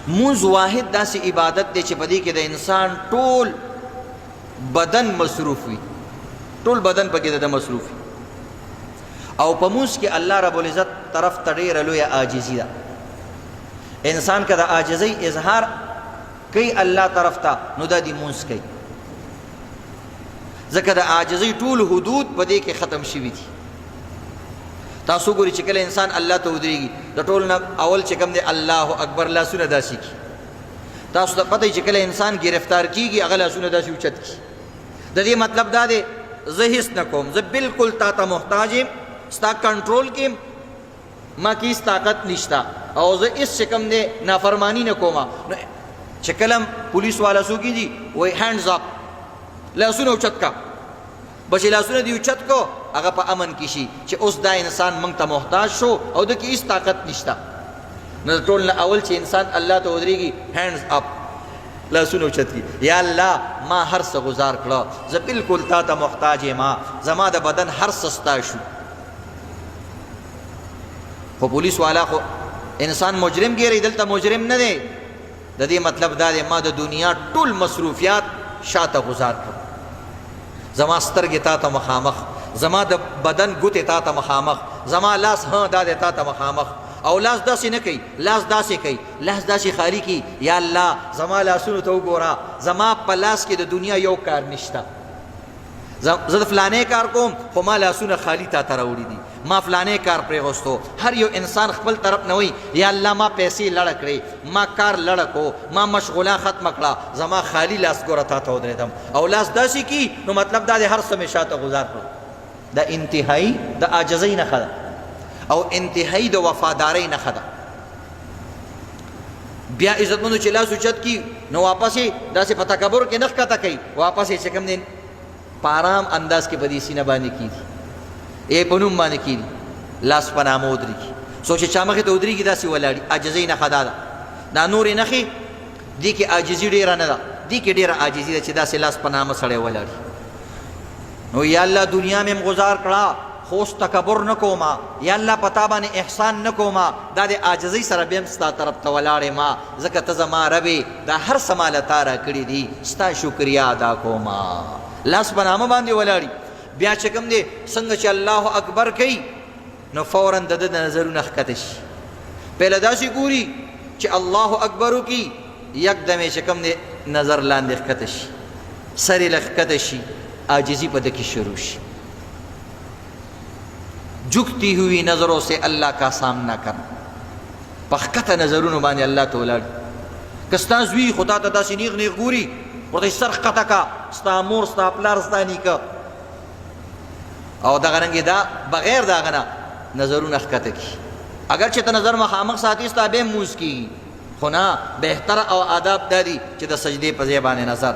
مونځ واحد داسې عبادت دی چې په دې کې د انسان ټول بدن مصروف وي، ټول بدن پکې د مصروف وي. او په مونځ کې الله رب العزت طرف ته ډېره لویه عاجزي ده. انسان که د عاجزۍ اظهار کوي الله طرف ته، نو دا دې مونځ کوي، ځکه د عاجزۍ ټول حدود په دې کې ختم شوي دي. تاسو ګورئ چې کله انسان الله ته ودرېږي، د ټول نه اول چې کوم دی الله اکبر، لاسونه داسې کړي. تاسو ته پته چې کله انسان گرفتار کیږي هغه لاسونه داسې اوچت کړي. د دې مطلب دا دی زه هیڅ نه کوم، زه بالکل تا ته محتاج یم، ستا کنټرول کې ما کې هیڅ طاقت نشته، او زه هیڅ چې کوم دی نافرمانی نه کوم. چې کله پولیس والا څوک دي وایي هینډز اپ، لاسونه اوچت کا، بچې لاسونه دې اوچت کو، هغه په امن کې شي چې اوس دا انسان موږ ته محتاج شو او د کې هیڅ طاقت نشته. نو ټول نه اول چې انسان الله ته ودرېږي هینډز اپ، لاسونه اوچت کړي، یا الله ما هر څه گزار کړه، زه بالکل تا ته محتاج یم، زما د بدن هر څه ستا شو. خو پولیس والا خو انسان مجرم ګیري، دلته مجرم نه دی. د دې مطلب دا دی ما د دنیا ټول مصروفیات شاته گزار کړه، زما سترګې تا ته مخامخ، زما د بدن ګوتې تا ته مخامخ، زما لاس دا دی تا ته مخامخ. او لاس داسې نه کوي، لاس داسې کوي، لاس داسې خالی کی، یا الله زما لاسونو ته وګوره، زما په لاس کې د دنیا یو کار نشته، زه د فلانې کار کوم خو ما لاسونه خالی تا ته راوړي دي، ما فلانې کار پرېغوستو. هر یو انسان خپل طرف نه وایي یا الله ما پیسې لړه کړې، ما کار لړه کو، ما مشغوله ختمه کړه، زما خالی لاس ګوره تا ته ودرېدم. او لاس داسې کی نو مطلب دا دی هر څه مې شاته گزار کړه. دا انتهایی د عاجزۍ نښه ده او انتهایی د وفادارۍ نښه ده. بیا عزتمندو چې لاس اوچت کی نو واپس یې داسې په تکبر کې نه ښکته کوي، واپس یې چې کوم دی په آرام انداز کې په دې سینه باندې کېږي، په نوم باندې کېږي، لاس په نامه ودرېږي. څوک چې چا مخې ته ودرېږي داسې ولاړي، عاجزۍ نښه دا ده. دا نورې نښې دې کې عاجزي ډېره نه ده، دې کې ډېره عاجزي ده چې داسې لاس په نامه سړی ولاړي. نو یا الله دنیا مې گزار کړه خو اوس تکبر نه کوما، یا الله پتا باندې احسان نه کوما، دا د عاجزۍ سره بیا هم ستا طرف ته ولاړې ما، ځکه ته زما ربې دا هر څه ماله تا راکړي دي، ستا شکریا ادا کوما. لاس په نامه باندې ولاړي. بیا چې کوم دی څنګه چې الله اکبر کوي نو فوراً د ده د نظرونه ښکته شي، پهله داسې ګوري چې الله اکبر وکړي، یکدم یې چې کوم دی نظر لاندې ښکته شي، سر یې لږ ښکته شي، عاجزی په ده کې شروع شي. جھکتی ہوئی نظروں سے اللہ کا سامنا کر، په ښکته نظرونو باندې الله ته ولاړ. که ستا زوی خدا ته داسې نیغ نیغ ګوري ورته سر ښکته کا، ستا مور ستا پلار ستا نیکه، او دغه رنګې دا بغیر د هغه نه نظرونه ښکته کړي. اگر چې ته نظر مخامخ ساتي ستا بیا هم مونځ کېږي، خو نه بهتر او آداب دا دي چې د سجدې په ځای باندې نظر،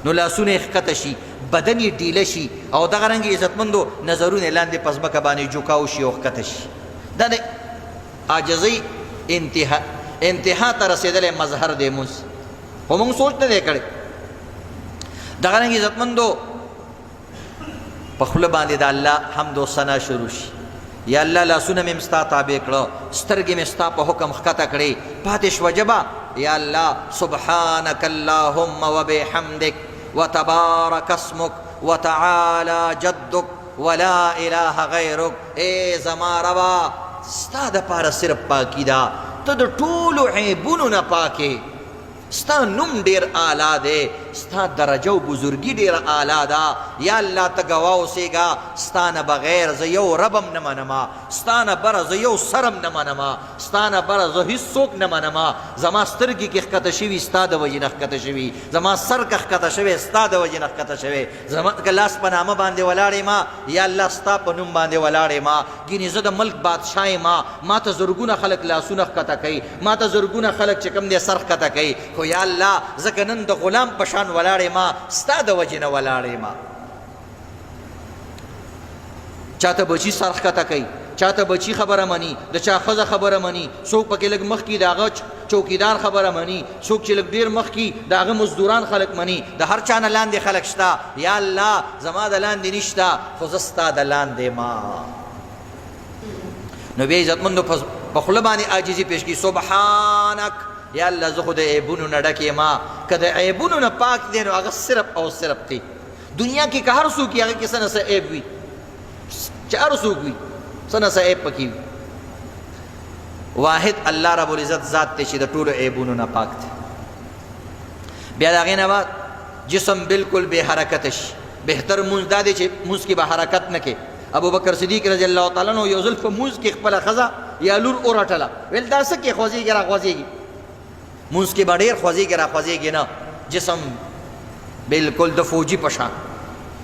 نو لاسونه یې ښکته شي، بدن یې ډیله شي، او دغه رنګې عزتمندو نظرونه لاندې په ځمکه باندې جوکاو شي او ښکته شي. دا د عاجزۍ انتها ته رسېدلی مظهر دی مونځ، خو مونږ سوچ نه دی کړی. دغه رنګې عزتمندو په خوله باندې د الله حمد و ثنا شروع شي. یا الله لاسونه مې ستا تابع کړه، سترګې مې ستا په حکم ښکته کړې، پاتې شوه ژبه یا الله سبحانک اللهم وبحمدک وتبارک اسمک وتعالی جدک ولا اله غیرک. اے زما ربا ستا دپاره صرف پاکي ده، ته د ټولو عیبونو نه پاکې، ستا نوم ډیر اعلی دی، ستا درجه و بزرگی ډیر اعلی ده. یا الله ته ګواه اوسېږه ستا نه بغیر زه یو ربم نه منما، ستا نه بره زه یو سرم نه منما، ستا نه بره زه هېڅوک نه منما. زما سترګې کې ښکته شوي ستا د وجې نه ښکته شوي، زما سر که ښکته شوی ستا د وجې نه ښکته شوی، زما که لاس په نامه باندې ولاړ یم یا الله ستا په نوم باندې ولاړ یم. ګینې زه د ملک بادشاه یم، ما ته زرګونه خلک لاسونه ښکته کوي، ما ته زرګونه خلک چې کوم دی سر ښکته کوي، خو یا الله ځکه نن د غلام په شان ولاړ یم، ستا د وجې نه ولاړ یم. چاته بچی سر ښکته کوي، چاته بچی خبره مني، د چا ښځه خبره مني، څوک پکې لږ مخکې د هغه چوکیدار خبره مني، څوک چې لږ ډېر مخکې د هغه مزدوران خلک مني، د هر چا نه لاندې خلک شته. یا الله زما د لاندې نشته، خو زه ستا د لاندې ما. نو بیا عزتمندو په خوله باندې عاجزي پیش کی سبحانک یا الله زه خو د عیبونو نه ډک یم که د عیبونو نه پاک دی نو هغه صرف او صرف دی دنیا کې که هر څوک وي هغه کې څه نه څه عیب وي چې هر څوک وي څه نه څه عیب پکې وي واحد الله رب العزت ذات دی چې د ټولو عیبونو نه پاک دی بیا د هغې نه بعد جسم بالکل بے حرکت شي بهتر مونځ دا دی چې مونځ کې به حرکت نه کې ابو بکر صدیق رضی الله تعالی عنہ یو ځل په مونځ کې خپله ښځه یا لور ورټله ویل دا څه کې خوځېږي را خوځېږي مونځ کې به ډېر خوځېږي را خوځېږي نه جسم بالکل د فوجي په شان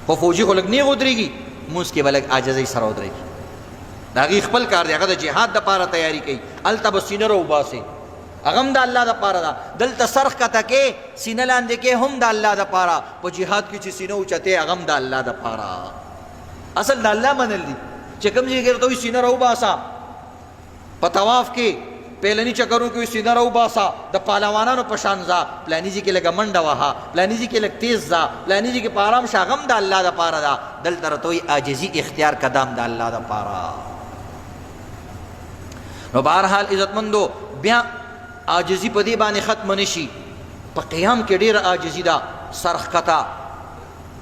خو فوجي خو لږ نیغ ودرېږي مونځ کې به لږ عاجزۍ سره ودرېږي د هغې خپل کار دی هغه د جهاد دپاره تیاري کوي هلته به سینه راوباسي هغه هم د الله دپاره ده دلته سر ښکته کې سینه لاندې کې هم د الله دپاره په جهاد کې چې سینه اوچتې هغه هم د الله دپاره اصل د الله منل دي چې کوم ځای کې ورته وایي سینه راوباسه په طواف کې پهلني چکرو کې سینه راوباسه د پهلوانانو په شان ځه پلاني ځای کې لږه منډه وهه پلاني ځای کې لږ تیز ځه پلاني ځای کې په ارام شه هغه هم د الله دپاره ده دلته راته وایي عاجزي اختیار که دا هم د الله دپاره نو بهرحال عزتمندو بیا عاجزي په دې باندې ختم نشي په قیام کې ډېره عاجزي ده سر ښکته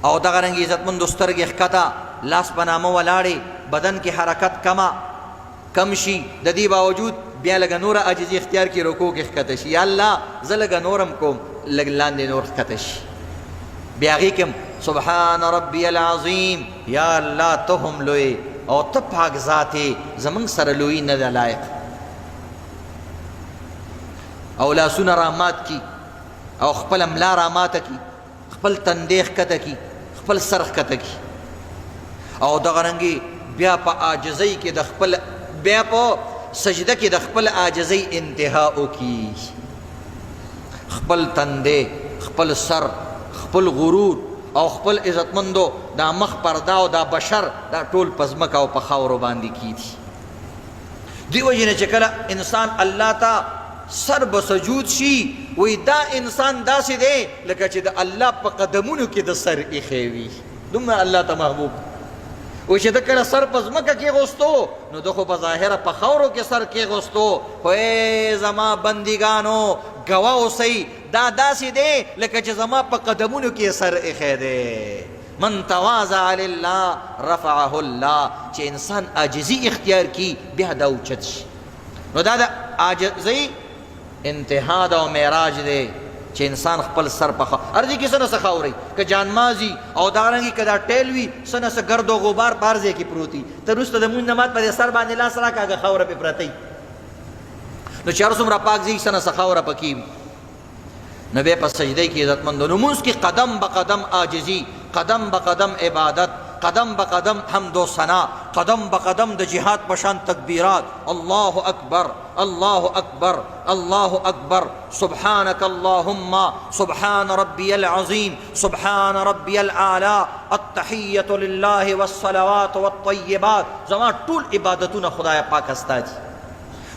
او دغه رنګې عزتمندو سترګې ښکته لاس په نامه ولاړې بدن کې حرکت کم شي د دې باوجود بیا لږه نوره عاجزي اختیار کړي رکوع کې ښکته شي یا الله زه لږه نورم کوم لږ لاندې نور ښکته شي بیا هغې کې سبحان ربي العظیم یا الله ته هم لوی او ته پاک ذات یې زموږ سره لویي نه ده لایق او لاسونه رامات کی او خپل ملا راماته کی خپل تندې ښکته کی خپل سر ښکته کی او دغه رنګې بیا په عاجزۍ کې د خپل بیا په سجده کې د خپل عاجزۍ انتها وکړي خپل تندې خپل سر خپل غرور او خپل عزتمندو دا مخ پرده او دا بشر دا ټول په ځمکه او په خاورو باندې کیږي دې وجې نه چې کله انسان الله ته سر به سجود شي وی دا انسان داسې دی لکه چې د الله په قدمونو کې د سر ایښی وي دومره الله ته محبوب وی چې د کله سر په ځمکه کېغوستو نو د خو په ظاهره په خاورو کې سر کېغوستو خو ای زما بندګانو ګواه اوسئ دا داسې دی لکه چې زما په قدمونو کې سر ایښی دی من تواضع لله رفعه الله چې انسان عاجزي اختیار کی بیا دا اوچت شي نو دا د عاجزۍ انتها ده او معراج دی چې انسان خپل سر په ارضي کې څه نه څه خاورئ که جانمازي او دارنګې که دا ټیل وي څه نه څه ګرد او غبار په هر ځای کې پروت وي ته وروسته د مونځ نه مات په دې سر باندې لاس راکړه هغه خاوره پې پرته وي نو چې هر څومره پاک ځي څه نه څه خاوره پکې وي نو بیا په سجدې کې عزتمندو نو مونځ کې قدم به قدم عاجزي قدم به قدم عبادت قدم به قدم حمد و ثنا قدم به قدم د جهاد په شان تکبیرات الله اکبر الله اکبر الله اکبر سبحانك اللهم سبحان ربي العظيم سبحان ربي الاعلى التحيه لله والصلوات والطيبات زما ټول عبادتونه خدای پاک استا دي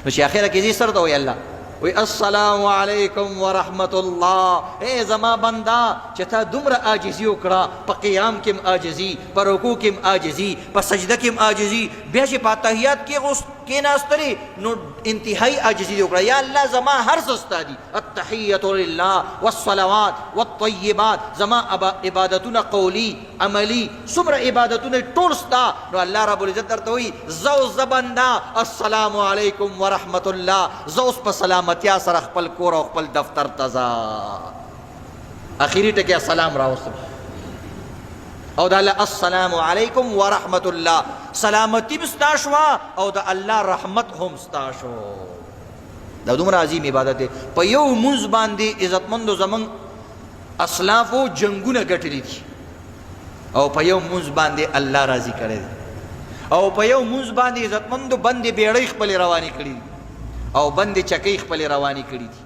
نو چې اخره کې دې سره ته وی الله وی السلام علیکم ورحمت الله اے زما بندا چې تا دومره عاجزي وکړه په قیام کې عاجزي په رکوع کې عاجزي په سجده کې عاجزي بیا چې په تحیات کې کېناستلې نو انتهایی عاجزي وکړه یا الله زما هر څه ستا دي التحیة لله والصلوات والطیبات زما عبادتونه قولی عملی څومره عبادتونه ټول ستا نو الله رب العزت درته وایي زه اوس زه بنده السلام علیکم ورحمت الله زه اوس په سلامتیا سره خپل کور او خپل دفتر ته ځه اخري ټکي السلام راوستم او دا الله السلام علیکم ورحمت الله سلامتی مستا شوا او دا الله رحمت هم ستا شو دا دومره عظیم عبادت دی په یو مونځ باندې عزتمندو زمون اسلافو جنگونه ګټلي دي او په یو مونځ باندې الله راضي کړی دی او په یو مونځ باندې عزتمندو بندې بیړۍ خپلې روانې کړي دي او بندې چکۍ خپلې روانې کړي دي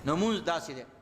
نو مونځ داسې دی